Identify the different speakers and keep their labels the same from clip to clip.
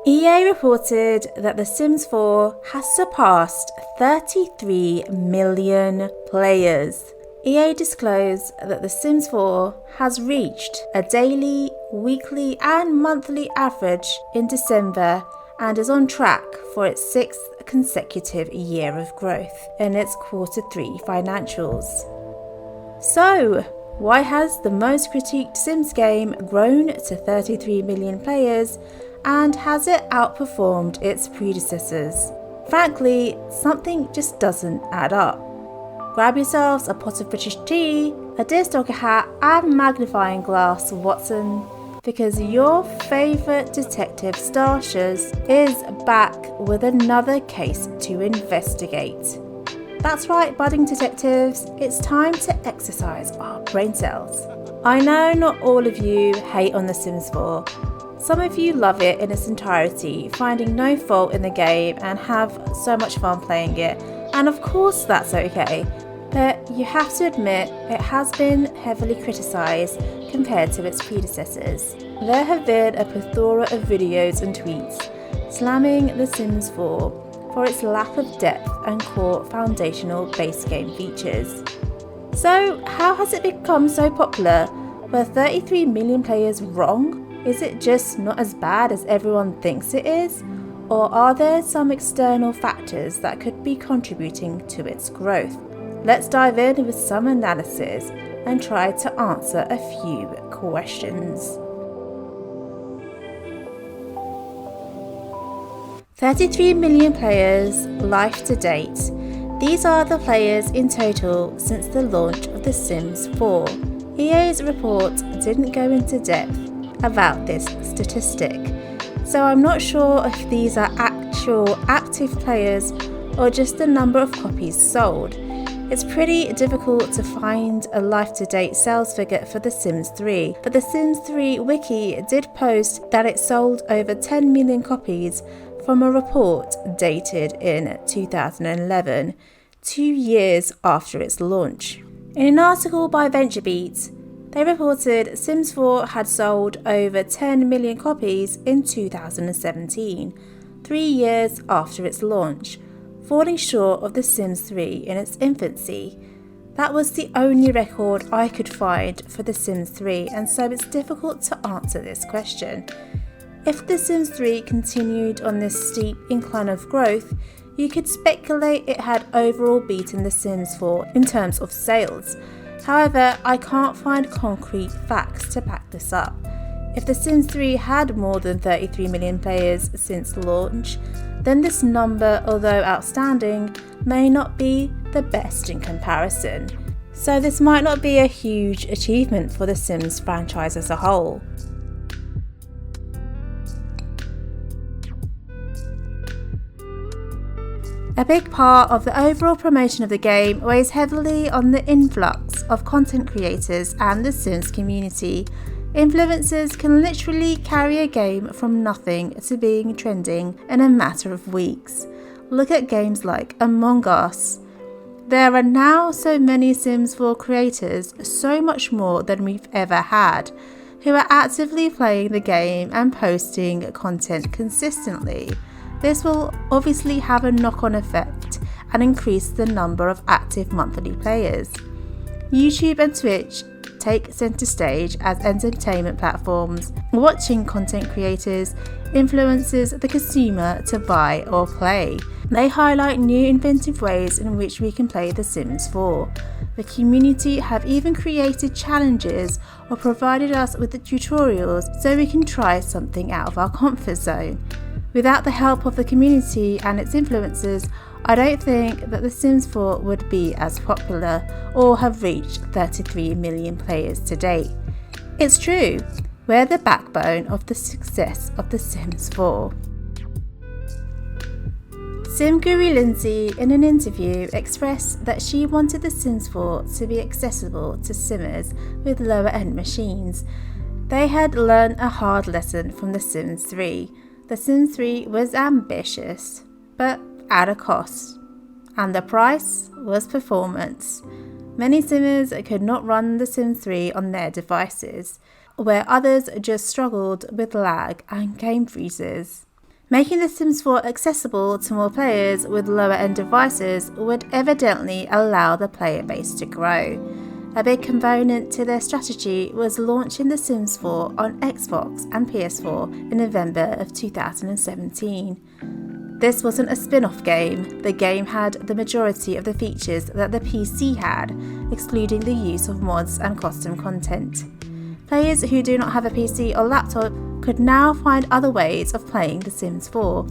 Speaker 1: EA reported that The Sims 4 has surpassed 33 million players. EA disclosed that The Sims 4 has reached a daily, weekly and monthly average in December and is on track for its 6th consecutive year of growth in its Q3 financials. So, why has the most critiqued Sims game grown to 33 million players, and has it outperformed its predecessors? Frankly, something just doesn't add up. Grab yourselves a pot of British tea, a deerstalker hat and magnifying glass, Watson, because your favourite detective Shuz is back with another case to investigate. That's right, budding detectives, it's time to exercise our brain cells. I know not all of you hate on The Sims 4. Some of you love it in its entirety, finding no fault in the game and have so much fun playing it, and of course that's okay. But you have to admit it has been heavily criticised compared to its predecessors. There have been a plethora of videos and tweets slamming The Sims 4 for its lack of depth and core foundational base game features. So how has it become so popular? Were 33 million players wrong? Is it just not as bad as everyone thinks it is? Or are there some external factors that could be contributing to its growth? Let's dive in with some analysis and try to answer a few questions. 33 million players life to date. These are the players in total since the launch of The Sims 4. EA's report didn't go into depth about this statistic, so I'm not sure if these are actual active players or just the number of copies sold. It's pretty difficult to find a life-to-date sales figure for The Sims 3, but The Sims 3 wiki did post that it sold over 10 million copies from a report dated in 2011, 2 years after its launch. In an article by VentureBeat, they reported Sims 4 had sold over 10 million copies in 2017, 3 years after its launch, falling short of The Sims 3 in its infancy. That was the only record I could find for The Sims 3, and so it's difficult to answer this question. If The Sims 3 continued on this steep incline of growth, you could speculate it had overall beaten The Sims 4 in terms of sales. However, I can't find concrete facts to back this up. If The Sims 3 had more than 33 million players since launch, then this number, although outstanding, may not be the best in comparison. So this might not be a huge achievement for The Sims franchise as a whole. A big part of the overall promotion of the game weighs heavily on the influx of content creators and the Sims community. Influencers can literally carry a game from nothing to being trending in a matter of weeks. Look at games like Among Us. There are now so many Sims 4 creators, so much more than we've ever had, who are actively playing the game and posting content consistently. This will obviously have a knock-on effect and increase the number of active monthly players. YouTube and Twitch take centre stage as entertainment platforms. Watching content creators influences the consumer to buy or play. They highlight new inventive ways in which we can play The Sims 4. The community have even created challenges or provided us with the tutorials so we can try something out of our comfort zone. Without the help of the community and its influencers, I don't think that The Sims 4 would be as popular or have reached 33 million players to date. It's true, we're the backbone of the success of The Sims 4. Sim guru Lilsimsie, in an interview, expressed that she wanted The Sims 4 to be accessible to Simmers with lower-end machines. They had learned a hard lesson from The Sims 3. The Sims 3 was ambitious, but at a cost, and the price was performance. Many Simmers could not run The Sims 3 on their devices, where others just struggled with lag and game freezes. Making The Sims 4 accessible to more players with lower-end devices would evidently allow the player base to grow. A big component to their strategy was launching The Sims 4 on Xbox and PS4 in November of 2017. This wasn't a spin-off game. The game had the majority of the features that the PC had, excluding the use of mods and custom content. Players who do not have a PC or laptop could now find other ways of playing The Sims 4.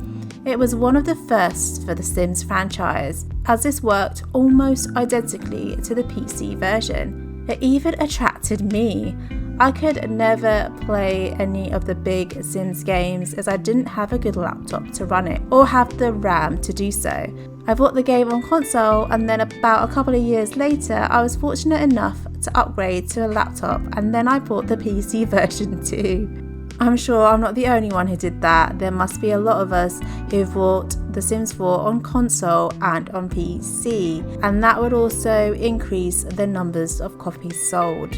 Speaker 1: It was one of the first for the Sims franchise, as this worked almost identically to the PC version. It even attracted me. I could never play any of the big Sims games as I didn't have a good laptop to run it or have the RAM to do so. I bought the game on console, and then about a couple of years later I was fortunate enough to upgrade to a laptop, and then I bought the PC version too. I'm sure I'm not the only one who did that. There must be a lot of us who bought The Sims 4 on console and on PC, and that would also increase the numbers of copies sold.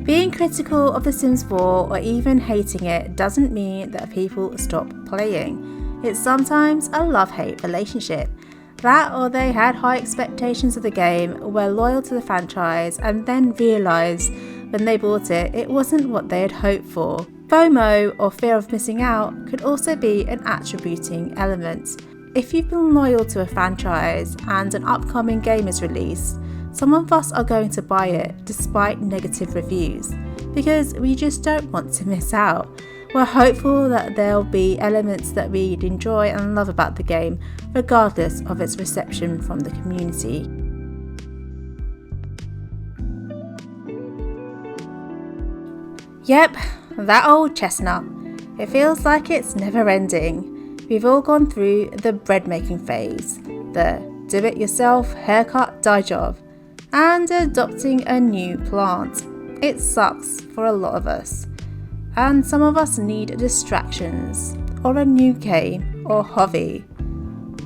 Speaker 1: Being critical of The Sims 4 or even hating it doesn't mean that people stop playing. It's sometimes a love-hate relationship. That, or they had high expectations of the game, were loyal to the franchise, and then realised when they bought it, it wasn't what they had hoped for. FOMO, or fear of missing out, could also be an attributing element. If you've been loyal to a franchise and an upcoming game is released, some of us are going to buy it despite negative reviews, because we just don't want to miss out. We're hopeful that there'll be elements that we'd enjoy and love about the game, regardless of its reception from the community. Yep, that old chestnut. It feels like it's never ending. We've all gone through the bread making phase, the do-it-yourself haircut dye job, and adopting a new plant. It sucks for a lot of us. And some of us need distractions, or a new game, or hobby.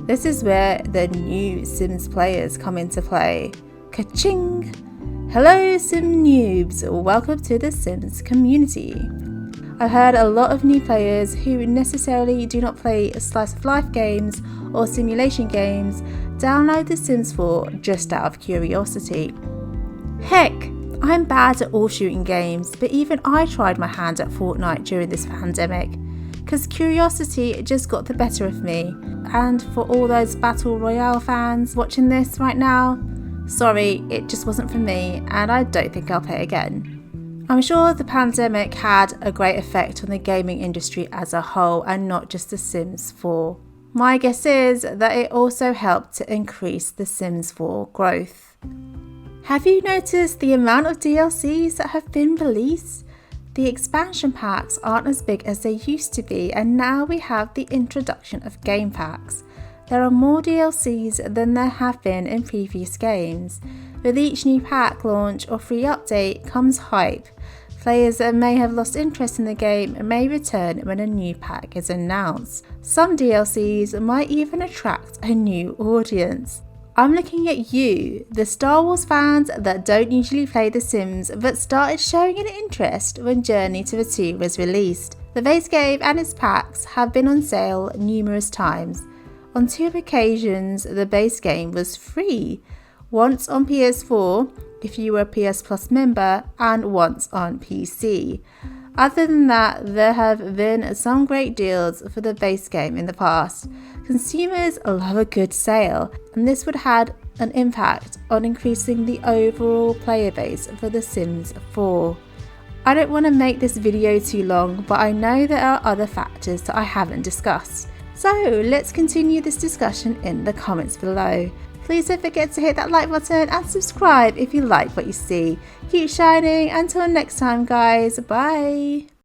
Speaker 1: This is where the new Sims players come into play. Ka-ching! Hello Sim noobs, welcome to the Sims community. I've heard a lot of new players who necessarily do not play slice of life games or simulation games download The Sims 4 just out of curiosity. Heck, I'm bad at all shooting games, but even I tried my hand at Fortnite during this pandemic, because curiosity just got the better of me. And for all those Battle Royale fans watching this right now, sorry, it just wasn't for me, and I don't think I'll play again. I'm sure the pandemic had a great effect on the gaming industry as a whole, and not just The Sims 4. My guess is that it also helped to increase The Sims 4 growth. Have you noticed the amount of DLCs that have been released? The expansion packs aren't as big as they used to be, and now we have the introduction of game packs. There are more DLCs than there have been in previous games. With each new pack launch or free update comes hype. Players that may have lost interest in the game may return when a new pack is announced. Some DLCs might even attract a new audience. I'm looking at you, the Star Wars fans that don't usually play The Sims but started showing an interest when Journey to the 2 was released. The base game and its packs have been on sale numerous times. On 2 occasions, the base game was free. Once on PS4, if you were a PS Plus member, and once on PC. Other than that, there have been some great deals for the base game in the past. Consumers love a good sale, and this would have an impact on increasing the overall player base for The Sims 4. I don't want to make this video too long, but I know there are other factors that I haven't discussed. So let's continue this discussion in the comments below. Please don't forget to hit that like button and subscribe if you like what you see. Keep shining. Until next time guys, bye!